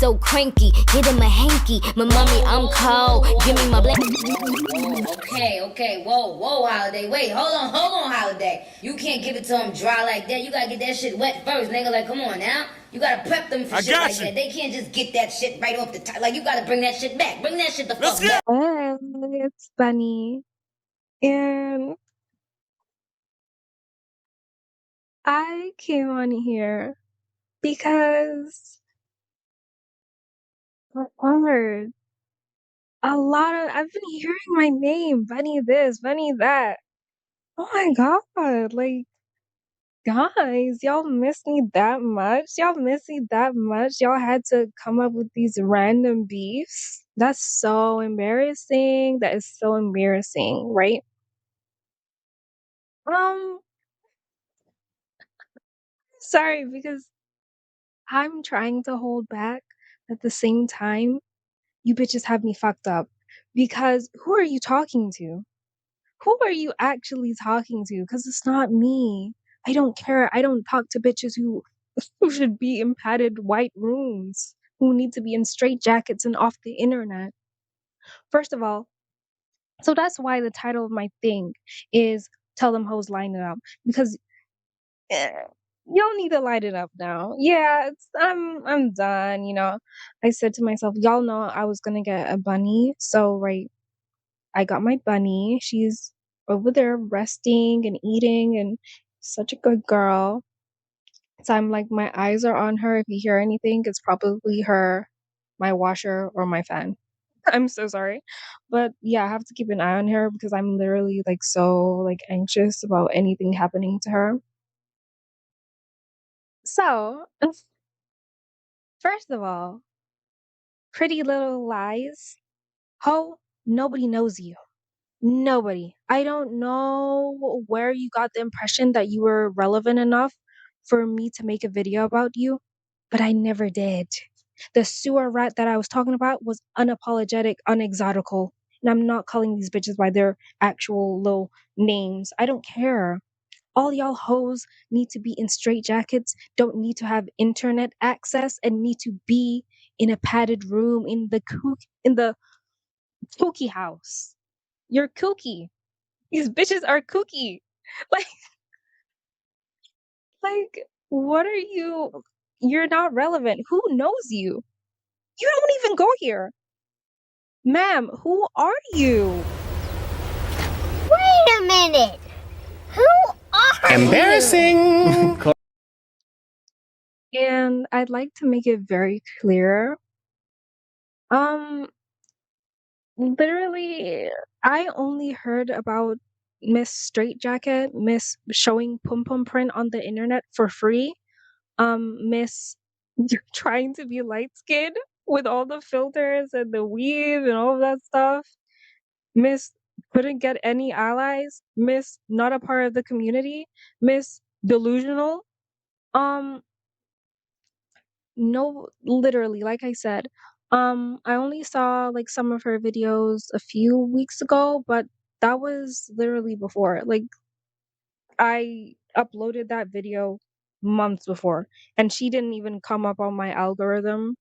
so cranky. Get him a hanky. My mommy, I'm cold. Give me my black. Okay, whoa, Holiday. Wait, hold on, Holiday. You can't give it to them dry like that. You gotta get that shit wet first, nigga. Like, come on now. You gotta prep them for shit like that. They can't just get that shit right off the top. Like, you gotta bring that shit back. Bring that shit the fuck back. Hey, it's Bunny. And I came on here because I've been hearing my name, Bunny this, Bunny that. Oh my God, like, guys, y'all miss me that much? Y'all miss me that much? Y'all had to come up with these random beefs? That's so embarrassing. That is so embarrassing, right? Um, sorry, because I'm trying to hold back. At the same time, you bitches have me fucked up. Because who are you talking to? Who are you actually talking to? Because it's not me. I don't care. I don't talk to bitches who should be in padded white rooms, who need to be in straitjackets and off the internet. First of all, so that's why the title of my thing is Tell Them Hoes Line It Up. Because eh, y'all need to light it up now. Yeah, I'm done, you know. I said to myself, y'all know I was gonna get a bunny, so right, I got my bunny. She's over there resting and eating and such a good girl. So I'm like, my eyes are on her. If you hear anything, it's probably her, my washer, or my fan. I'm so sorry. But yeah, I have to keep an eye on her because I'm literally like so like anxious about anything happening to her. So, first of all, Pretty Little Lies. Ho, nobody knows you. Nobody. I don't know where you got the impression that you were relevant enough for me to make a video about you, but I never did. The sewer rat that I was talking about was unapologetic, unexotical. And I'm not calling these bitches by their actual little names. I don't care. All y'all hoes need to be in straitjackets, don't need to have internet access, and need to be in a padded room in the kooky house. You're kooky. These bitches are kooky. Like, like, what are you? You're not relevant. Who knows you? You don't even go here. Ma'am, who are you? Wait a minute. Who are Embarrassing. And I'd like to make it very clear. Um, literally, I only heard about Miss Straightjacket, Miss showing pum pum print on the internet for free. Miss trying to be light skinned with all the filters and the weave and all of that stuff. Miss couldn't get any allies. Miss not a part of the community. Miss delusional. Um, no, literally, like I said, I only saw like some of her videos a few weeks ago, but that was literally before. Like I uploaded that video months before, and she didn't even come up on my algorithm.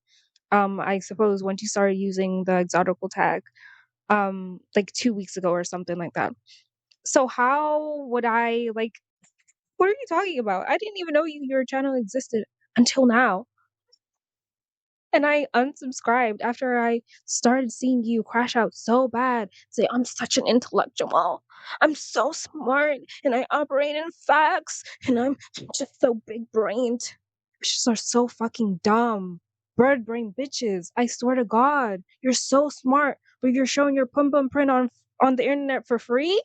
I suppose when she started using the exotical tag, like 2 weeks ago or something like that. So how would I like? What are you talking about? I didn't even know your channel existed until now. And I unsubscribed after I started seeing you crash out so bad. Say, I'm such an intellectual. I'm so smart and I operate in facts and I'm just so big brained. Bitches are so fucking dumb. Bird brain bitches. I swear to God. You're so smart, but you're showing your pum pum print on the internet for free?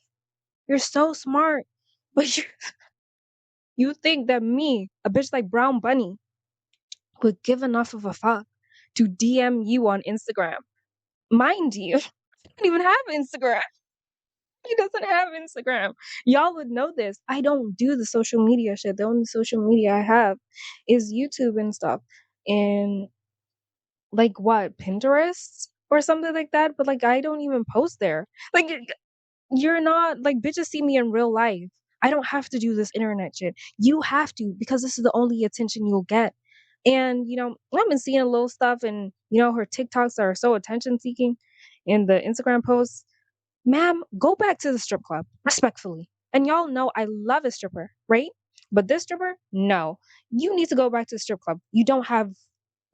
You're so smart. But you think that me, a bitch like Brown Bunny, would give enough of a fuck to DM you on Instagram. Mind you, I don't even have Instagram. He doesn't have Instagram. Y'all would know this. I don't do the social media shit. The only social media I have is YouTube and stuff. And like what, Pinterest or something like that? But like I don't even post there. Like you're not like bitches see me in real life. I don't have to do this internet shit. You have to because this is the only attention you'll get. And, I've been seeing little stuff, and, her TikToks are so attention seeking, and the Instagram posts. Ma'am, go back to the strip club, respectfully. And y'all know I love a stripper, right? But this stripper, no. You need to go back to the strip club. You don't have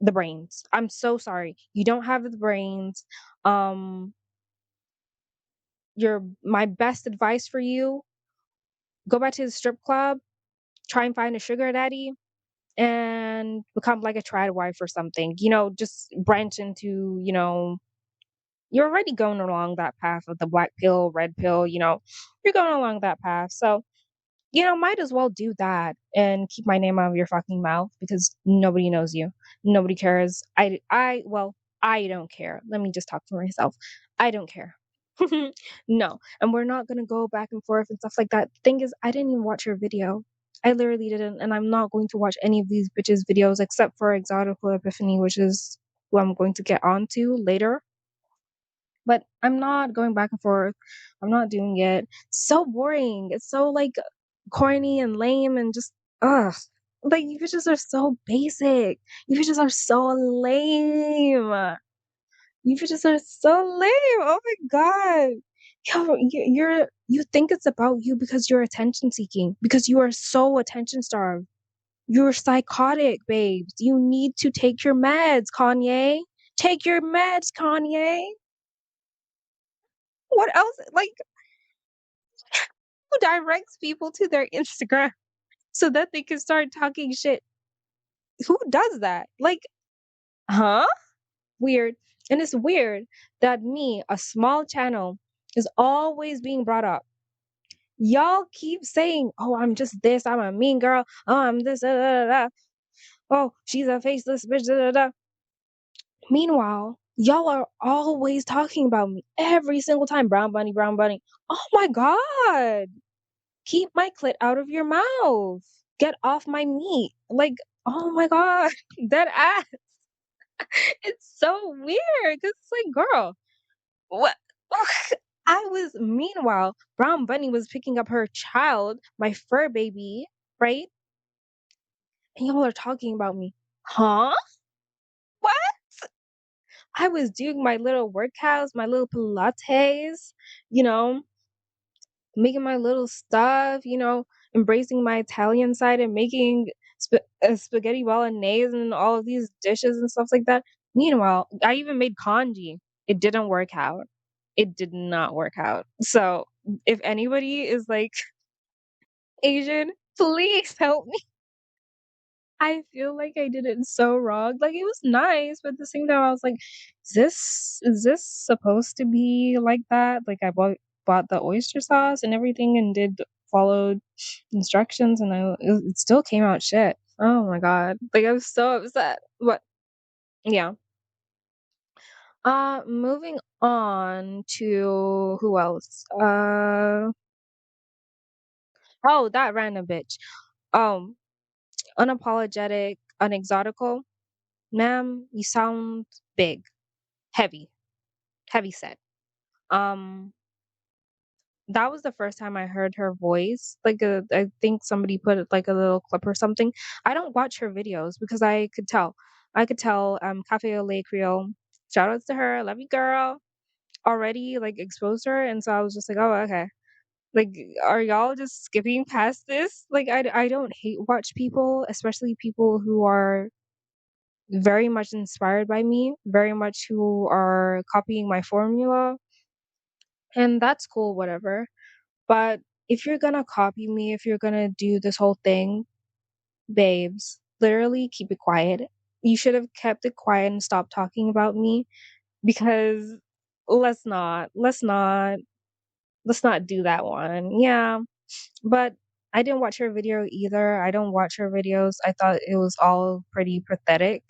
the brains. I'm so sorry. You don't have the brains. Um, my best advice for you, go back to the strip club, try and find a sugar daddy, and become like a trad wife or something. Just branch into, you're already going along that path of the black pill, red pill, you're going along that path. So, might as well do that and keep my name out of your fucking mouth, because nobody knows you. Nobody cares. Well, I don't care. Let me just talk for myself. I don't care. No. And we're not going to go back and forth and stuff like that. Thing is, I didn't even watch your video. I literally didn't. And I'm not going to watch any of these bitches' videos except for Exotical Epiphany, which is who I'm going to get onto later. But I'm not going back and forth. I'm not doing it. So boring. It's so like corny and lame and just ugh. Like, you bitches are so basic. You bitches are so lame. You bitches are so lame. Oh my god. Yo, you think it's about you because you're attention seeking, because you are so attention starved. You're psychotic, babes. You need to take your meds, Kanye. Take your meds, Kanye. What else? Like, who directs people to their Instagram so that they can start talking shit? Who does that? Like, huh? Weird. And it's weird that me, a small channel, is always being brought up. Y'all keep saying, oh, I'm just this, I'm a mean girl, oh, I'm this, da, da, da, da. Oh, she's a faceless bitch, da, da, da. Meanwhile, y'all are always talking about me every single time. Brown bunny, brown bunny. Oh my god. Keep my clit out of your mouth. Get off my meat. Like, oh my god. That ass. It's so weird. Cause it's like, girl, what? Meanwhile, Brown Bunny was picking up her child, my fur baby, right? And y'all are talking about me. Huh? What? I was doing my little workouts, my little Pilates, you know, making my little stuff, embracing my Italian side and making spaghetti bolognese and all of these dishes and stuff like that. Meanwhile, I even made congee. It didn't work out. It did not work out. So if anybody is like Asian, please help me. I feel like I did it so wrong. Like, it was nice, but at the same time, I was like, is this supposed to be like that? Like, I bought the oyster sauce and everything and did followed instructions, and it still came out shit. Oh my god! Like, I was so upset. But yeah. Moving on to who else? Oh, that random bitch. Um, Unapologetic, unexotical. Ma'am, you sound big, heavy, heavy set. Um, that was the first time I heard her voice. Like, I think somebody put like a little clip or something. I don't watch her videos because I could tell. I could tell. Cafe au lait Creole. Shout outs to her. Love you, girl. Already like exposed her, and so I was just like, oh, okay. Like, are y'all just skipping past this? Like, I don't hate watch people, especially people who are very much inspired by me, very much who are copying my formula, and that's cool, whatever. But if you're gonna copy me, if you're gonna do this whole thing, babes, literally keep it quiet. You should have kept it quiet and stopped talking about me, because let's not, let's not, let's not do that one. Yeah. But I didn't watch her video either. I don't watch her videos. I thought it was all pretty pathetic.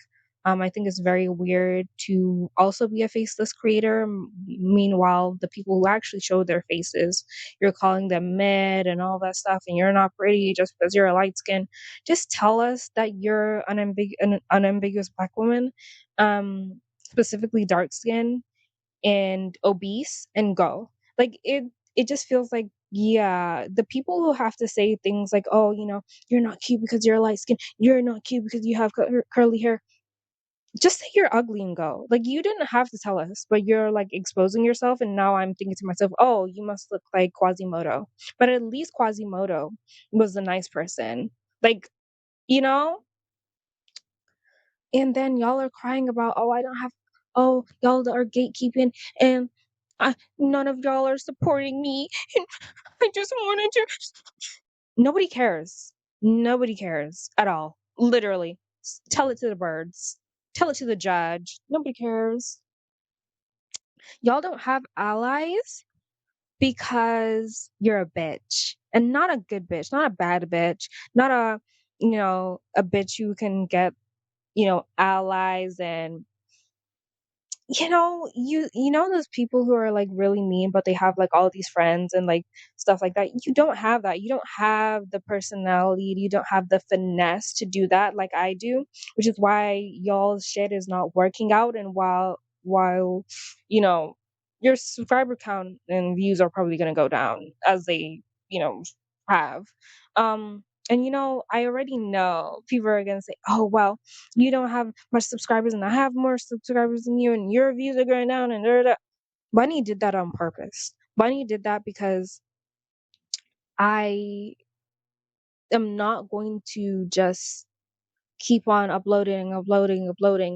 I think it's very weird to also be a faceless creator. Meanwhile, the people who actually show their faces, you're calling them mid and all that stuff, and you're not pretty just because you're a light skin. Just tell us that you're an unambiguous black woman, specifically dark skin and obese, and go. Like, it just feels like Yeah, the people who have to say things like, "Oh, you're not cute because you're light skin. You're not cute because you have curly hair." Just say you're ugly and go. Like, you didn't have to tell us, but you're like exposing yourself. And now I'm thinking to myself, oh, you must look like Quasimodo. But at least Quasimodo was a nice person. Like, you know? And then y'all are crying about, oh, I don't have, oh, y'all are gatekeeping and none of y'all are supporting me. And I just wanted to. Nobody cares. Nobody cares at all. Literally. Tell it to the birds. Tell it to the judge. Nobody cares. Y'all don't have allies because you're a bitch. And not a good bitch, not a bad bitch, not a bitch who can get, allies and you know those people who are like really mean but they have like all these friends and like stuff like that. You don't have that. You don't have the personality, you don't have the finesse to do that like I do, which is why y'all's shit is not working out. And while you know your subscriber count and views are probably going to go down as they have and I already know people are going to say, oh well, you don't have much subscribers and I have more subscribers than you and your views are going down and da, da, da. Bunny did that on purpose. Bunny did that because I am not going to just keep on uploading,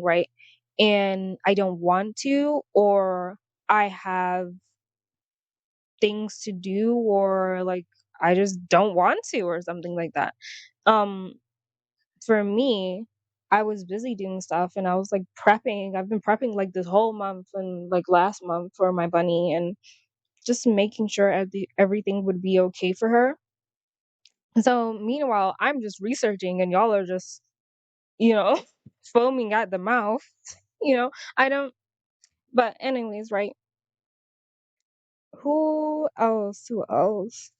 right? And I don't want to, or I have things to do, or like I just don't want to, or something like that. Um, for me, I was busy doing stuff and I was like prepping. I've been prepping like this whole month and like last month for my bunny and just making sure everything would be okay for her. So meanwhile, I'm just researching and y'all are just, you know, foaming at the mouth. I don't, but anyways, right? Who else? Who else?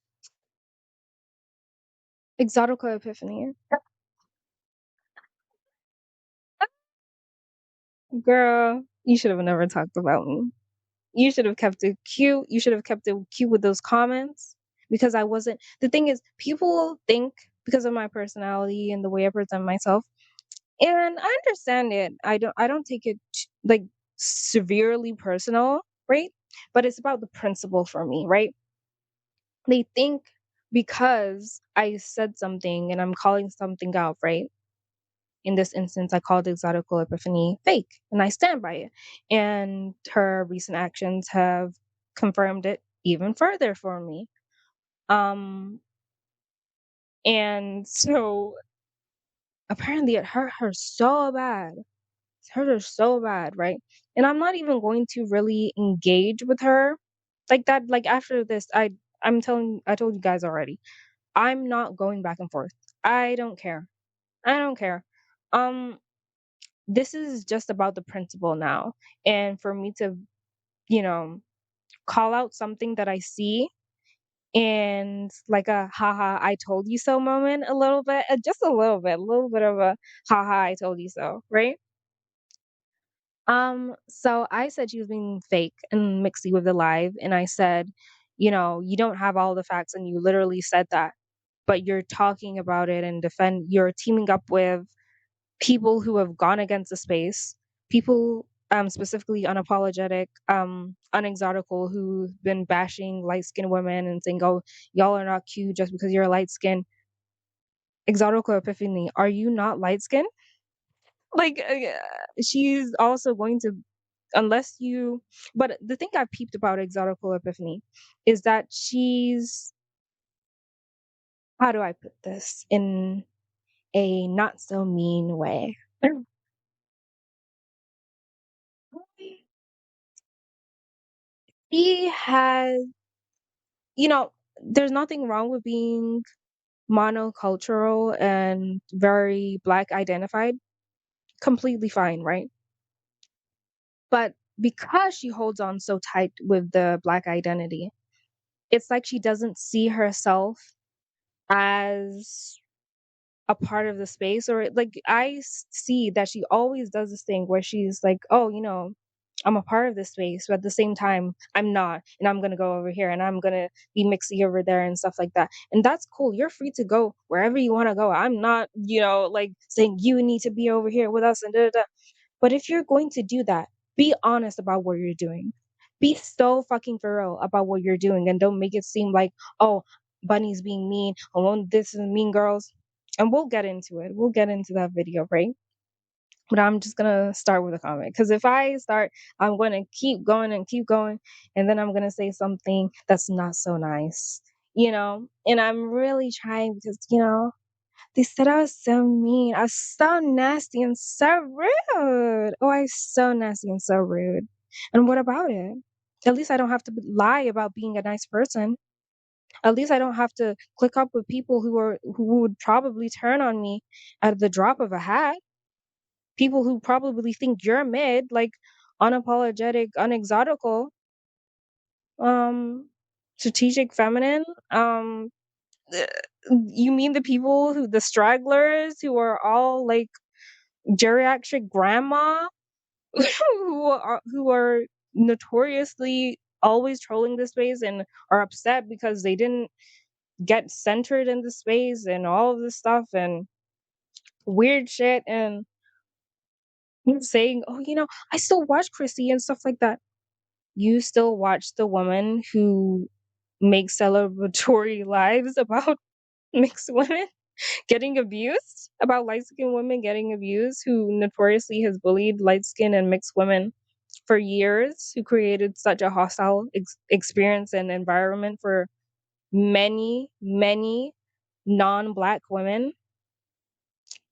Exotical Epiphany. Girl, you should have never talked about me. You should have kept it cute. You should have kept it cute with those comments because I wasn't. The thing is, people think because of my personality and the way I present myself, and I understand it. I don't take it like severely personal, right? But it's about the principle for me, right? They think because I said something and I'm calling something out, right? In this instance, I called Exotical Epiphany fake, and I stand by it. And her recent actions have confirmed it even further for me. Um, and so apparently it hurt her so bad. It hurt her so bad, right? And I'm not even going to really engage with her like that. Like after this, I told you guys already. I'm not going back and forth. I don't care. I don't care. Um, this is just about the principle now. And for me to, you know, call out something that I see and like a haha, I told you so moment, a little bit, just a little bit of a haha, I told you so, right? So I said she was being fake and mixy with the live, and I said, you don't have all the facts, and you literally said that, but you're talking about it and you're teaming up with people who have gone against the space, people specifically unapologetic, unexotical, who've been bashing light skinned women and saying, oh, y'all are not cute just because you're light skinned. Exotical Epiphany, are you not light skinned? Like, she's also going to, unless you, but the thing I peeped about Exotical Epiphany is that she's, how do I put this in a not so mean way? He has, there's nothing wrong with being monocultural and very black identified. Completely fine, right? But because she holds on so tight with the black identity, it's like she doesn't see herself as a part of the space. Or like see that she always does this thing where she's like, oh, I'm a part of this space, but at the same time, I'm not. And I'm going to go over here and I'm going to be mixy over there and stuff like that. And that's cool. You're free to go wherever you want to go. I'm not, like saying you need to be over here with us and da da da. But if you're going to do that, be honest about what you're doing. Be so fucking for real about what you're doing and don't make it seem like, oh, Bunny's being mean. Oh, this is Mean Girls. And we'll get into it. We'll get into that video, right? But I'm just gonna start with a comment because if I start, I'm gonna keep going and keep going, and then I'm gonna say something that's not so nice, And I'm really trying because they said I was so mean, I was so nasty and so rude. Oh, I was so nasty and so rude. And what about it? At least I don't have to lie about being a nice person. At least I don't have to click up with people who would probably turn on me at the drop of a hat. People who probably think you're mid, like unapologetic, unexotical, um, strategic feminine. Uh, you mean the stragglers who are all like geriatric grandma, who are notoriously always trolling this space and are upset because they didn't get centered in the space and all of this stuff and weird shit and saying, oh, I still watch Chrissy and stuff like that. You still watch the woman who makes celebratory lives about mixed women getting abused, about light skinned women getting abused, who notoriously has bullied light skinned and mixed women for years, who created such a hostile experience and environment for many, many non black women,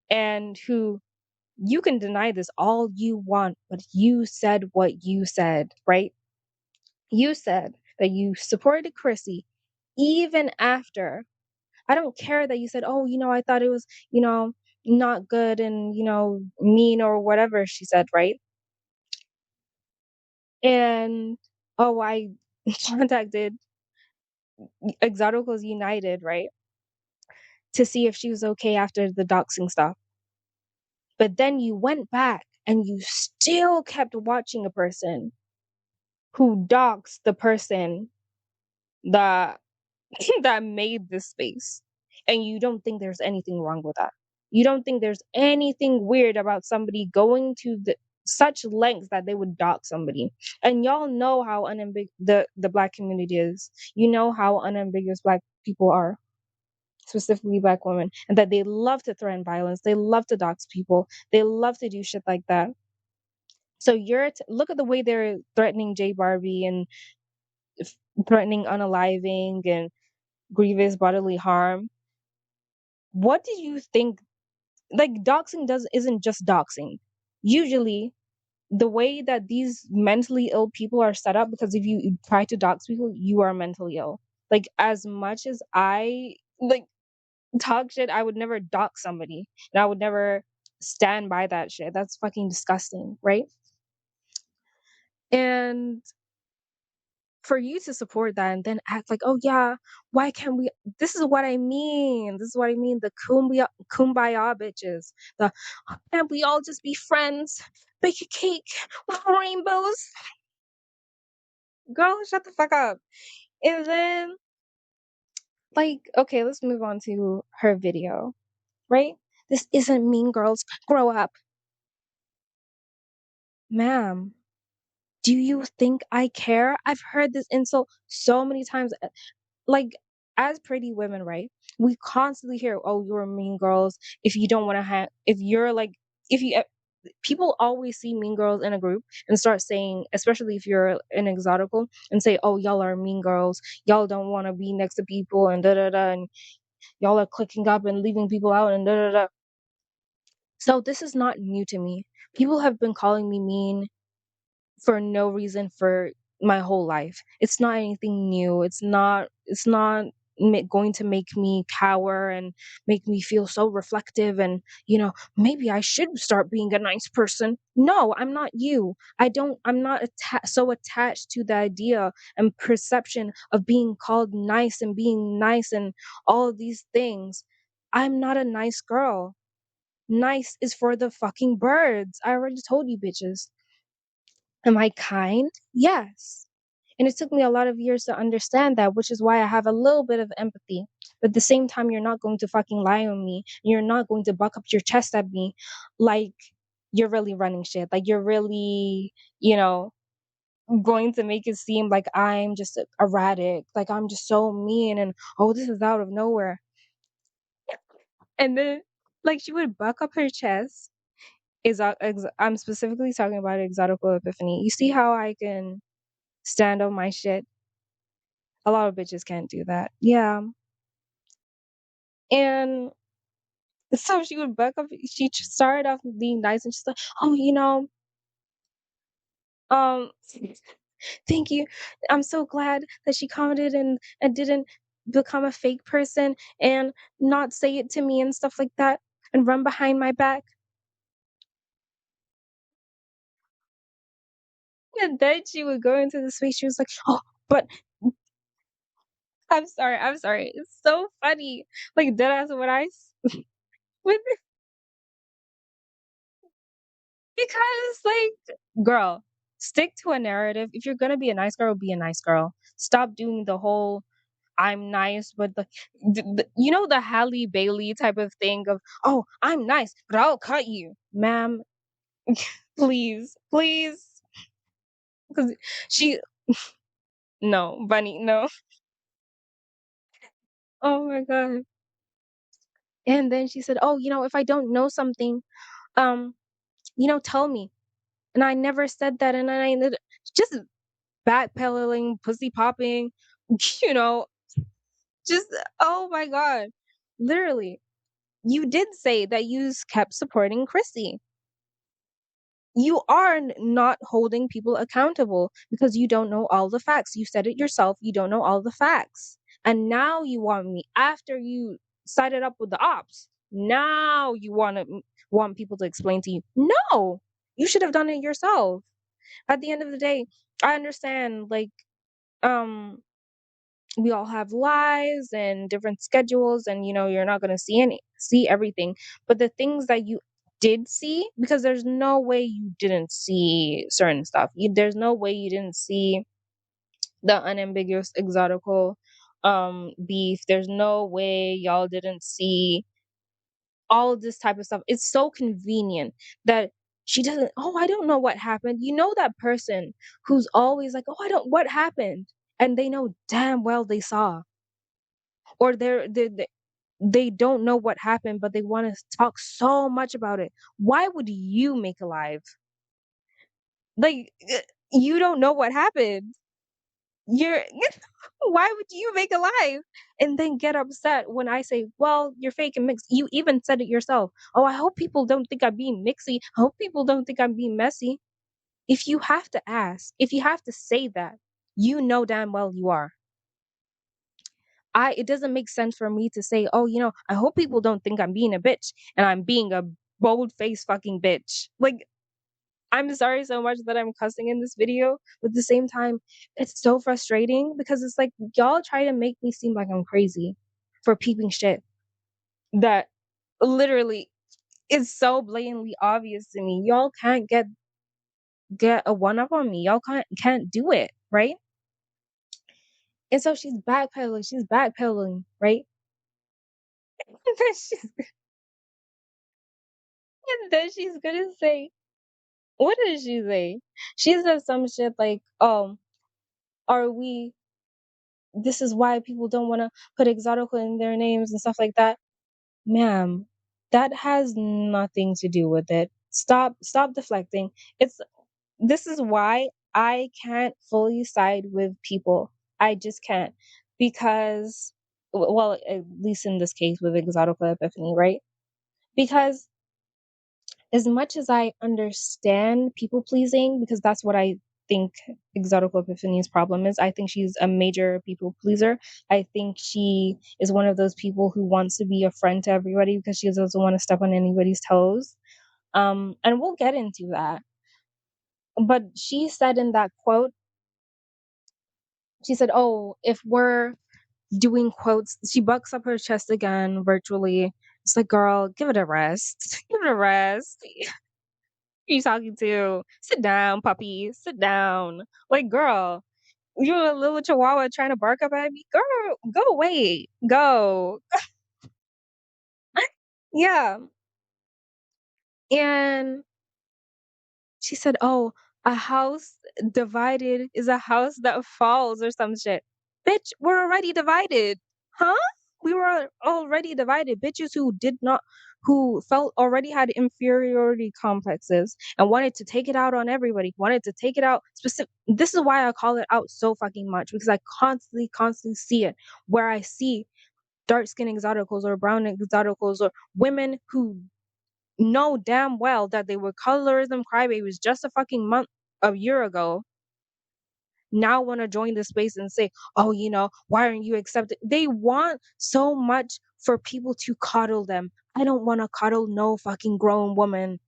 and who you can deny this all you want, but you said what you said, right? You said that you supported Chrissy even after. I don't care that you said, oh, I thought it was, not good and, mean or whatever she said, right? And, oh, I contacted Exoticals United, right? To see if she was okay after the doxing stuff. But then you went back and you still kept watching a person who doxed the person that that made this space. And you don't think there's anything wrong with that. You don't think there's anything weird about somebody going to such lengths that they would dox somebody. And y'all know how the black community is. You know how unambiguous black people are, specifically black women, and that they love to threaten violence. They love to dox people. They love to do shit like that. So look at the way they're threatening J Barbie and threatening unaliving and grievous bodily harm. What did you think? Like doxing isn't just doxing. Usually, the way that these mentally ill people are set up, because if you try to dox people, you are mentally ill. Like as much as I like talk shit, I would never dox somebody, and I would never stand by that shit. That's fucking disgusting, right? And for you to support that and then act like, oh yeah, why can't we? This is what I mean. This is what I mean. The kumbaya bitches. The can't we all just be friends? Bake a cake with rainbows. Girl, shut the fuck up. And then, like, okay, let's move on to her video, right? This isn't Mean Girls. Grow up, ma'am. Do you think I care? I've heard this insult so many times. Like as pretty women, right? We constantly hear, "Oh, you're Mean Girls." If you don't want to have, if you're like, if you, people always see Mean Girls in a group and start saying, especially if you're an exotical, and say, "Oh, y'all are Mean Girls. Y'all don't want to be next to people and da da da, and y'all are clicking up and leaving people out and da da da." So this is not new to me. People have been calling me mean for no reason for my whole life. It's not anything new. It's not going to make me cower and make me feel so reflective and, maybe I should start being a nice person. No, I'm not you. I'm not so attached to the idea and perception of being called nice and being nice and all of these things. I'm not a nice girl. Nice is for the fucking birds. I already told you bitches. Am I kind? Yes. And it took me a lot of years to understand that, which is why I have a little bit of empathy. But at the same time, you're not going to fucking lie on me. And you're not going to buck up your chest at me like you're really running shit. Like you're really, you know, going to make it seem like I'm just erratic. Like I'm just so mean and, oh, this is out of nowhere. And then, like, she would buck up her chest. I'm specifically talking about Exotical Epiphany. You see how I can stand on my shit? A lot of bitches can't do that. Yeah. And so she would buck up. She started off being nice, and she's like, "Oh, um, thank you. I'm so glad that she commented and didn't become a fake person and not say it to me and stuff like that and run behind my back." And then she would go into the space. She was like, "Oh, but I'm sorry. I'm sorry. It's so funny." Like deadass when with because like girl, stick to a narrative. If you're gonna be a nice girl, be a nice girl. Stop doing the whole I'm nice, but the Halle Bailey type of thing of, oh, I'm nice, but I'll cut you, ma'am. Please, please, because she no bunny no. Oh my god. And then she said, oh, if I don't know something, um, tell me. And I never said that, and then I just backpedaling, pussy popping, you know, just oh my god, literally. You did say that you kept supporting Chrissy. You are not holding people accountable because you don't know all the facts. You said it yourself. You don't know all the facts. And now you want me, after you sided up with the ops, now you want people to explain to you. No, you should have done it yourself. At the end of the day, I understand, like, um, we all have lives and different schedules, and you're not going to see everything, but the things that you did see, because there's no way you didn't see certain stuff. There's no way you didn't see the unambiguous exotical beef. There's no way y'all didn't see all of this type of stuff. It's so convenient that she doesn't, oh, I don't know what happened. That person who's always like, oh, I don't, what happened, and they know damn well they saw, or they don't know what happened, but they want to talk so much about it. Why would you make a live? Like, you don't know what happened. You're why would you make a live and then get upset when I say, well, you're fake and mixed? You even said it yourself. Oh, I hope people don't think I'm being mixy. I hope people don't think I'm being messy. If you have to ask, if you have to say that, you know damn well you are. It doesn't make sense for me to say, oh, I hope people don't think I'm being a bitch and I'm being a bold faced fucking bitch. Like, I'm sorry so much that I'm cussing in this video, but at the same time, it's so frustrating because it's like y'all try to make me seem like I'm crazy for peeping shit that literally is so blatantly obvious to me. Y'all can't get a one up on me. Y'all can't do it, right? And so she's backpedaling, right? And then she's gonna say, what did she say? She said some shit like, are we, this is why people don't want to put Exotical in their names and stuff like that. Ma'am, that has nothing to do with it. Stop deflecting. This is why I can't fully side with people. I just can't, because, well, at least in this case with Exotical Epiphany, right? Because as much as I understand people pleasing, because that's what I think Exotical Epiphany's problem is. I think she's a major people pleaser. I think she is one of those people who wants to be a friend to everybody because she doesn't want to step on anybody's toes. And we'll get into that. But she said in that quote, she said, oh, if we're doing quotes, she bucks up her chest again virtually. It's like, girl, give it a rest. Give it a rest. you talking to? Sit down, puppy. Sit down. Like, girl, you a little chihuahua trying to bark up at me? Girl, go away. Go. Yeah. And she said, "Oh, a house divided is a house that falls or some shit." Bitch, we're already divided. Huh? We were already divided. Bitches who felt already had inferiority complexes and wanted to take it out on everybody, wanted to take it out specific. This is why I call it out so fucking much because I constantly see it where I see dark skin exoticals or brown exoticals or women who know damn well that they were colorism crybabies just a year ago, now want to join the space and say, oh, why aren't you accepted? They want so much for people to coddle them. I don't want to coddle no fucking grown woman.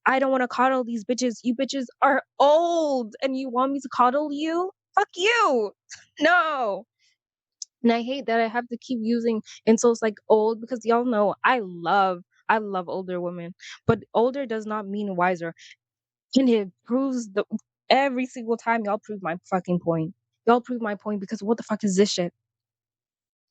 I don't want to coddle these bitches. You bitches are old and you want me to coddle you? Fuck you. No. And I hate that I have to keep using insults like old because y'all know I love older women, but older does not mean wiser. And it proves every single time y'all prove my fucking point. Y'all prove my point because what the fuck is this shit?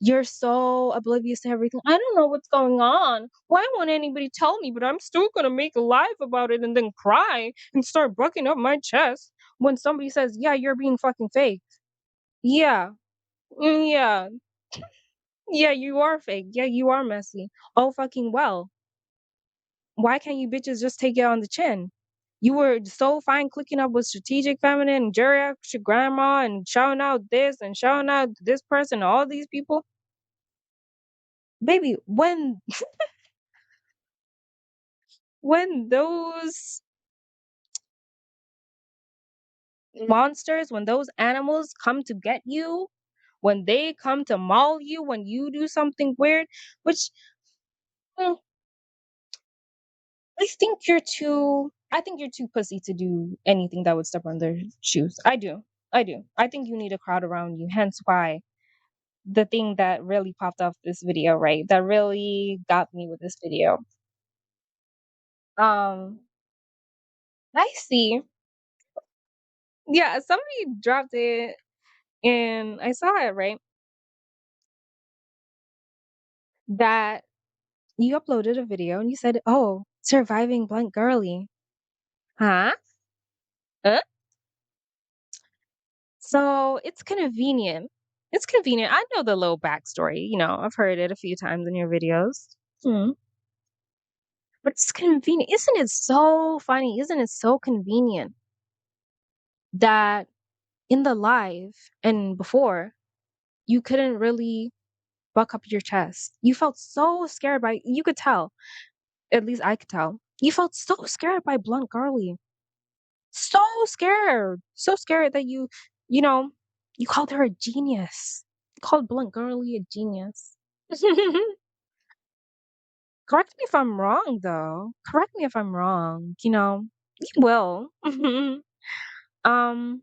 You're so oblivious to everything. I don't know what's going on. Why won't anybody tell me? But I'm still gonna make a live about it and then cry and start bucking up my chest when somebody says, "Yeah, you're being fucking fake." Yeah, yeah, yeah, you are fake. Yeah, you are messy. Oh, fucking well. Why can't you bitches just take it on the chin? You were so fine clicking up with strategic feminine and geriatric grandma and shouting out this and shouting out this person, all these people. Baby, when those monsters, when those animals come to get you, when they come to maul you, when you do something weird, which mm, I think you're too pussy to do anything that would step on their shoes. I do. I do. I think you need a crowd around you. Hence why the thing that really popped off this video, right? That really got me with this video. Um, I see. Yeah, somebody dropped it and I saw it, right? That you uploaded a video and you said, "Oh, surviving blunt girly." Huh? Huh? So it's convenient. It's convenient. I know the little backstory. I've heard it a few times in your videos. Hmm. But it's convenient. Isn't it so funny? Isn't it so convenient that in the live and before, you couldn't really buck up your chest? You felt so scared you could tell, at least I could tell. You felt so scared by Blunt Girly. So scared. So scared that you know, you called her a genius. You called Blunt Girly a genius. Correct me if I'm wrong, though. Correct me if I'm wrong. You will. um,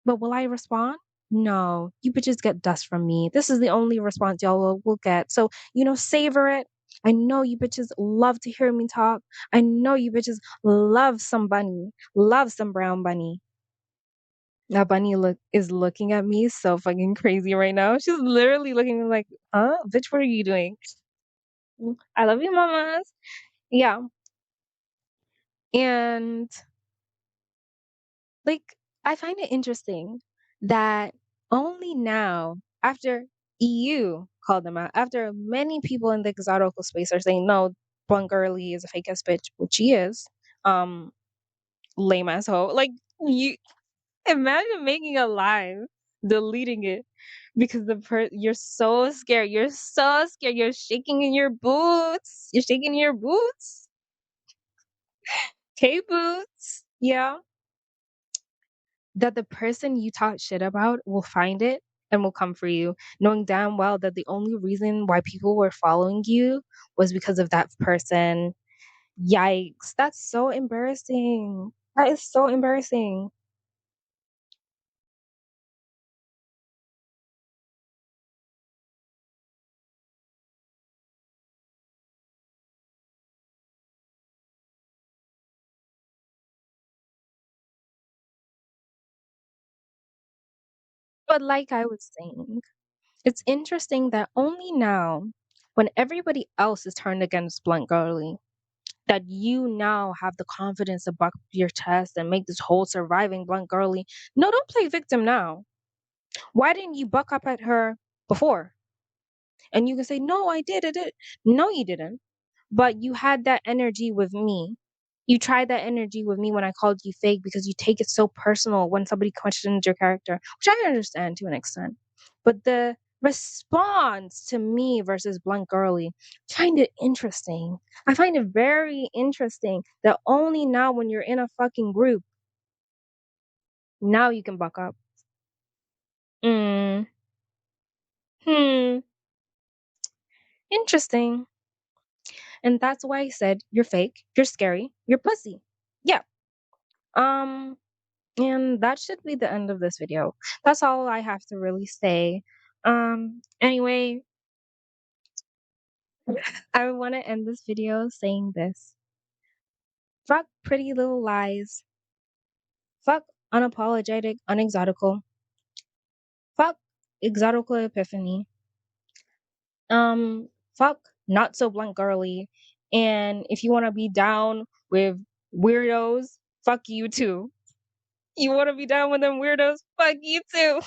but will I respond? No. You bitches get dust from me. This is the only response y'all will get. So, savor it. I know you bitches love to hear me talk. I know you bitches love some bunny, love some brown bunny. That bunny is looking at me so fucking crazy right now. She's literally looking at me like, huh? Bitch, what are you doing? I love you, mamas. Yeah. And like, I find it interesting that only now, after EU called them out, after many people in the exotical space are saying, no, Blunt Girly is a fake ass bitch, which she is, um, lame ass hoe. Like, you imagine making a live, deleting it because you're so scared. You're so scared. You're shaking in your boots. You're shaking in your boots. K boots. Yeah. That the person you talk shit about will find it and will come for you, knowing damn well that the only reason why people were following you was because of that person. Yikes. That's so embarrassing. That is so embarrassing. But like I was saying, it's interesting that only now, when everybody else is turned against Blunt Girly, that you now have the confidence to buck your chest and make this whole surviving Blunt Girly. No, don't play victim now. Why didn't you buck up at her before? And you can say, no, I did. No, you didn't. But you had that energy with me. You tried that energy with me when I called you fake because you take it so personal when somebody questions your character, which I understand to an extent. But the response to me versus Blunt Girly, I find it interesting. I find it very interesting that only now when you're in a fucking group, now you can buck up. Mm. Hmm. Interesting. And that's why I said you're fake, you're scary, you're pussy. Yeah. Um, and that should be the end of this video. That's all I have to really say. Anyway, I want to end this video saying this. Fuck Pretty Little Lies. Fuck Unapologetic, Unexotical. Fuck Exotical Epiphany. Fuck Not So Blunt Girly. And if you want to be down with weirdos, fuck you too. You want to be down with them weirdos? Fuck you too.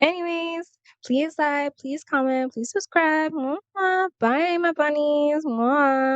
Anyways, please like, please comment, please subscribe. Mwah. Bye, my bunnies. Mwah.